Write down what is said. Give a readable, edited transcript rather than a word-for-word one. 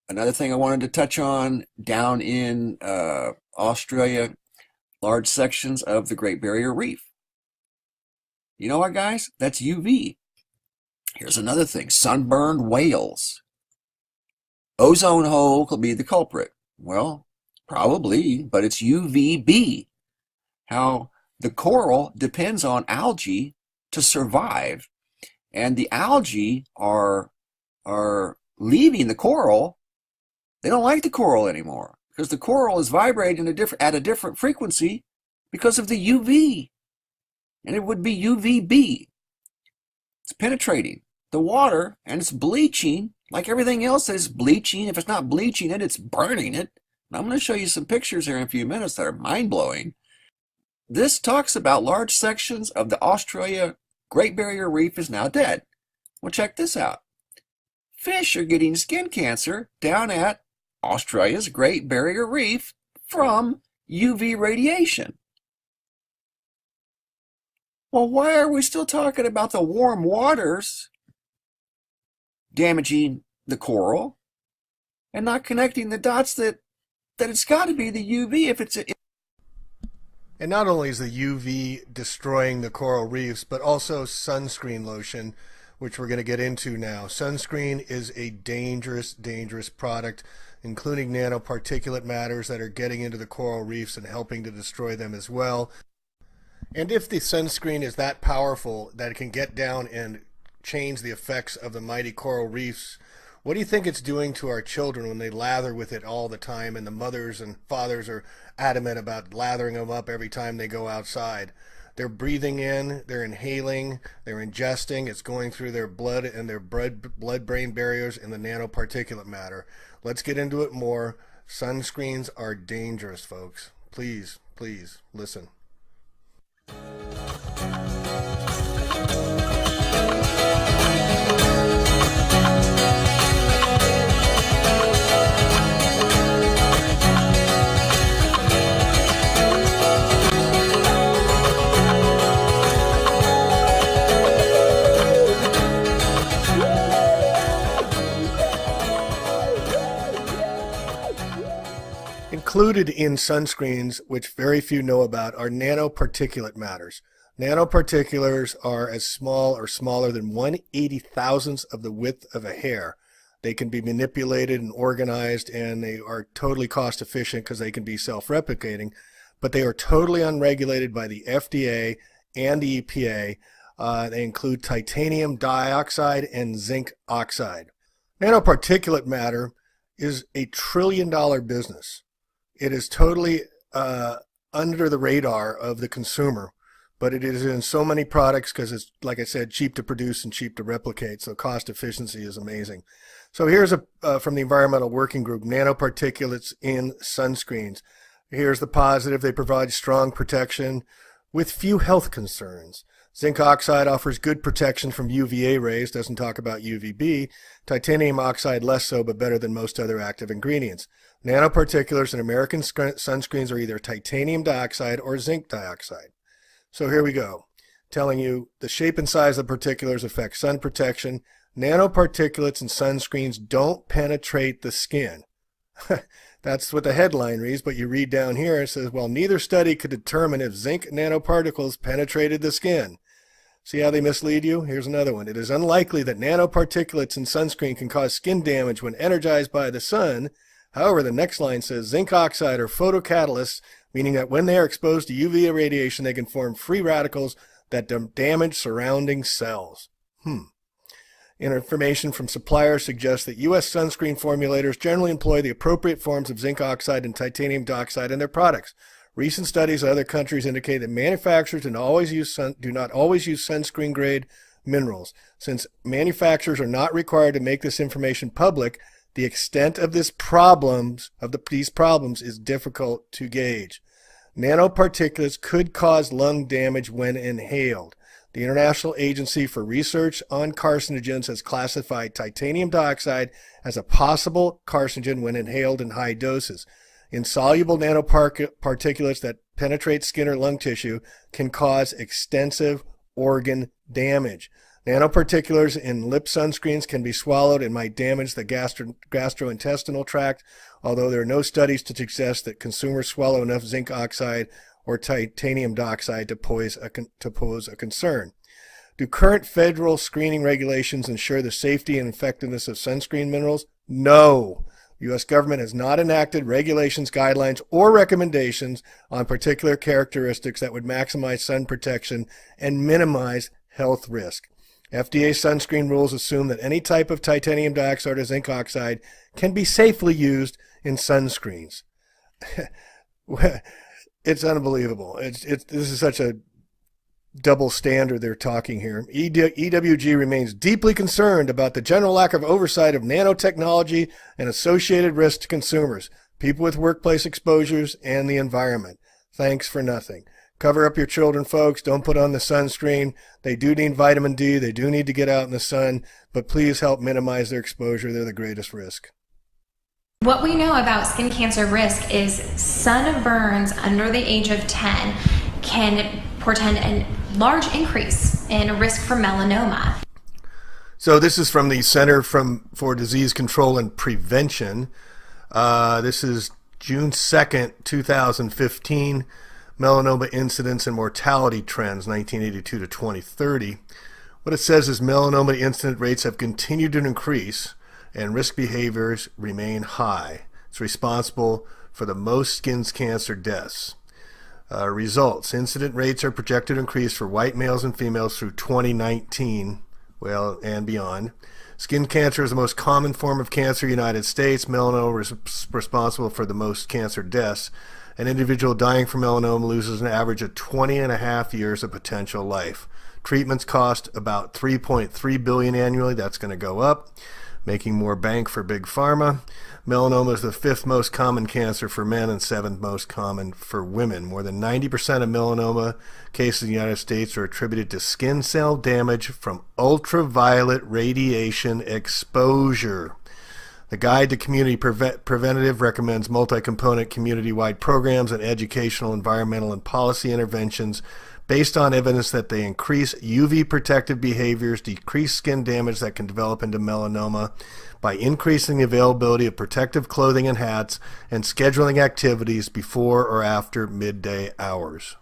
Another thing I wanted to touch on down in Australia, large sections of the Great Barrier Reef. You know what, guys? That's UV. Here's another thing, sunburned whales. Ozone hole could be the culprit. Well, probably, but it's UVB. How the coral depends on algae to survive, and the algae are leaving the coral. They don't like the coral anymore because the coral is vibrating at a different frequency because of the UV, and it would be UVB. It's penetrating the water and it's bleaching like everything else that is bleaching. If it's not bleaching it, it's burning it. And I'm going to show you some pictures here in a few minutes that are mind-blowing. This talks about large sections of the Australia Great Barrier Reef is now dead. Well, check this out. Fish are getting skin cancer down at Australia's Great Barrier Reef from UV radiation. Well, why are we still talking about the warm waters damaging the coral and not connecting the dots that it's got to be the UV if it's And not only is the UV destroying the coral reefs, but also sunscreen lotion, which we're going to get into now. Sunscreen is a dangerous, dangerous product, including nanoparticulate matters that are getting into the coral reefs and helping to destroy them as well. And if the sunscreen is that powerful that it can get down and change the effects of the mighty coral reefs, what do you think it's doing to our children when they lather with it all the time, and the mothers and fathers are adamant about lathering them up every time they go outside? They're breathing in, they're inhaling, they're ingesting, it's going through their blood and their blood-brain barriers and the nanoparticulate matter. Let's get into it more. Sunscreens are dangerous, folks. Please, please listen. Included in sunscreens, which very few know about, are nanoparticulate matters. Nanoparticulates are as small or smaller than 1/80,000th of the width of a hair. They can be manipulated and organized, and they are totally cost efficient because they can be self-replicating, but they are totally unregulated by the FDA and the EPA. They include titanium dioxide and zinc oxide. Nanoparticulate matter is a trillion-dollar business. It is totally under the radar of the consumer, but it is in so many products because it's, like I said, cheap to produce and cheap to replicate, so cost efficiency is amazing. So here's from the Environmental Working Group, nanoparticulates in sunscreens. Here's the positive. They provide strong protection with few health concerns. Zinc oxide offers good protection from UVA rays, doesn't talk about UVB. Titanium oxide less so, but better than most other active ingredients. Nanoparticulates in American sunscreens are either titanium dioxide or zinc dioxide. So here we go, telling you the shape and size of the particulars affect sun protection. Nanoparticulates in sunscreens don't penetrate the skin. That's what the headline reads, but you read down here, it says, well, neither study could determine if zinc nanoparticles penetrated the skin. See how they mislead you? Here's another one. It is unlikely that nanoparticulates in sunscreen can cause skin damage when energized by the sun. However, the next line says zinc oxide are photocatalysts, meaning that when they are exposed to UV radiation, they can form free radicals that damage surrounding cells. Information from suppliers suggests that U.S. sunscreen formulators generally employ the appropriate forms of zinc oxide and titanium dioxide in their products. Recent studies in other countries indicate that manufacturers do not always use sunscreen grade minerals. Since manufacturers are not required to make this information public, the extent of these problems is difficult to gauge. Nanoparticulates could cause lung damage when inhaled. The International Agency for Research on Carcinogens has classified titanium dioxide as a possible carcinogen when inhaled in high doses. Insoluble nanoparticulates that penetrate skin or lung tissue can cause extensive organ damage. Nanoparticulates in lip sunscreens can be swallowed and might damage the gastrointestinal tract, although there are no studies to suggest that consumers swallow enough zinc oxide or titanium dioxide to pose a concern. Do current federal screening regulations ensure the safety and effectiveness of sunscreen minerals? No. The U.S. government has not enacted regulations, guidelines, or recommendations on particular characteristics that would maximize sun protection and minimize health risk. FDA sunscreen rules assume that any type of titanium dioxide or zinc oxide can be safely used in sunscreens. It's unbelievable. This is such a double standard they're talking here. EWG remains deeply concerned about the general lack of oversight of nanotechnology and associated risks to consumers, people with workplace exposures, and the environment. Thanks for nothing. Cover up your children, folks. Don't put on the sunscreen. They do need vitamin D. They do need to get out in the sun, but please help minimize their exposure. They're the greatest risk. What we know about skin cancer risk is sunburns under the age of 10 can portend a large increase in risk for melanoma. So this is from the Center for Disease Control and Prevention. This is June 2nd, 2015. Melanoma incidence and mortality trends, 1982 to 2030. What it says is melanoma incident rates have continued to increase and risk behaviors remain high. It's responsible for the most skin cancer deaths. Results. Incident rates are projected to increase for white males and females through 2019, and beyond. Skin cancer is the most common form of cancer in the United States. Melanoma is responsible for the most cancer deaths. An individual dying from melanoma loses an average of 20 and a half years of potential life. Treatments cost about $3.3 billion annually. That's going to go up, making more bank for big pharma. Melanoma is the 5th most common cancer for men and 7th most common for women. More than 90% of melanoma cases in the United States are attributed to skin cell damage from ultraviolet radiation exposure. The Guide to Community Preventative recommends multi-component community-wide programs and educational, environmental, and policy interventions based on evidence that they increase UV protective behaviors, decrease skin damage that can develop into melanoma by increasing the availability of protective clothing and hats, and scheduling activities before or after midday hours.